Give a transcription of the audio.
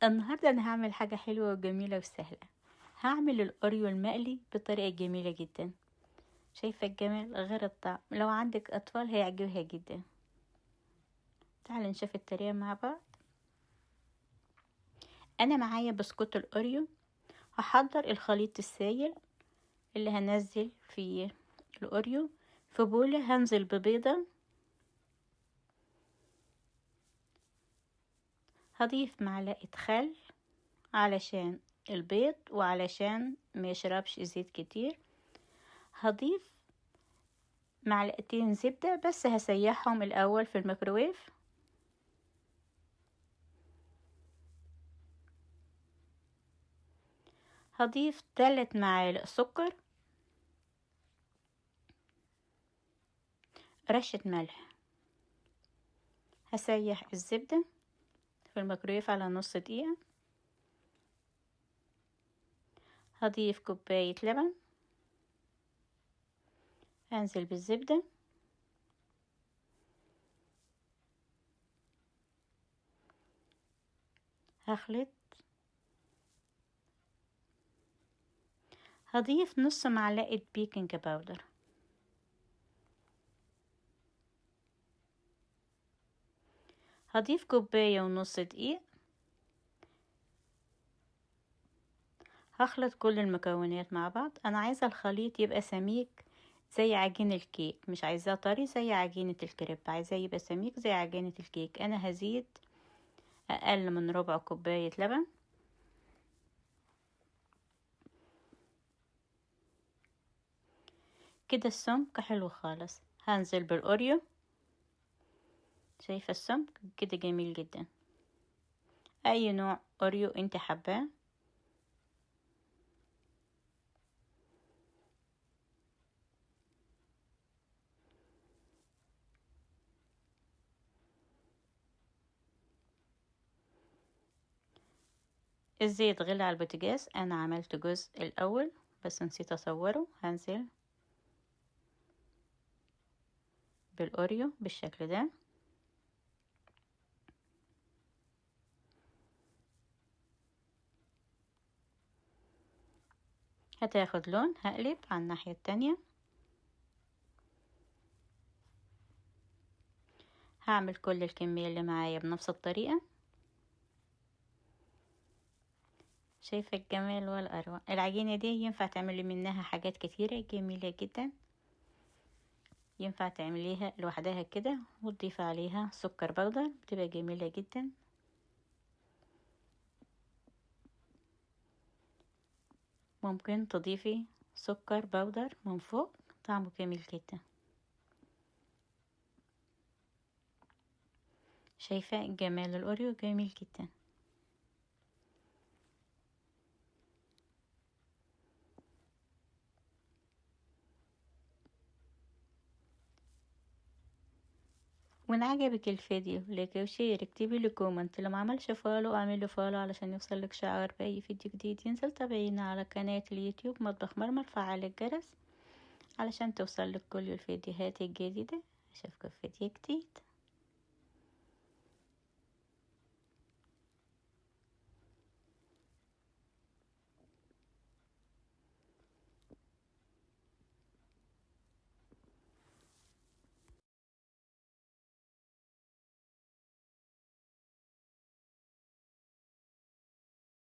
النهاردة أنا هعمل حاجة حلوة وجميلة وسهلة. هعمل الأوريو المقلي بطريقة جميلة جدا. شايفة الجمال غير الطعم، لو عندك أطفال هيعجبها جدا. تعالوا نشوف الطريقة مع بعض. أنا معايا بسكوت الأوريو. هحضر الخليط السائل اللي هنزل فيه الأوريو. في بولة هنزل ببيضة، هضيف معلقة خل علشان البيض وعلشان ما يشربش زيت كتير. هضيف معلقتين زبدة بس هسيحهم الأول في الميكروويف. هضيف 3 معالق سكر، رشة ملح. هسيح الزبدة في الميكروويف على نص دقيقة. هضيف كوباية لبن، انزل بالزبدة، هخلط. هضيف نص معلقة بيكنج باودر، هضيف كوباية ونص دقيق. هخلط كل المكونات مع بعض. انا عايزة الخليط يبقى سميك زي عجين الكيك، مش عايزاه طري زي عجينة الكريب، عايزاه يبقى سميك زي عجينة الكيك. انا هزيد اقل من ربع كوباية لبن. كده السمك حلو خالص. هنزل بالاوريو، شايفة السمك كده جميل جدا. اي نوع اوريو انت حباه. الزيت غلي على البوتاجاز، انا عملت جزء الاول بس نسيت اصوره. هنزل بالاوريو بالشكل ده. هتاخد لون، هقلب على الناحية التانية. هعمل كل الكمية اللي معايا بنفس الطريقة. شايفة الجمال والأروع. العجينة دي ينفع تعملي منها حاجات كتيرة جميلة جدا. ينفع تعمليها لوحدها كده وتضيفي عليها سكر بودر، بتبقى جميلة جدا. ممكن تضيفي سكر بودر من فوق، طعمه جميل جدا. شايفة جمال الأوريو جميل جدا. وإن عجبك الفيديو لايك وشير، اكتبي لي كومنت. لو ما عملش فولو اعملي فولو علشان يوصلك شعار بأي فيديو جديد ينزل. تابعينا على قناة اليوتيوب مطبخ مرمر، فعل الجرس علشان توصلك كل الفيديوهات الجديدة. اشوفكم في فيديو جديد.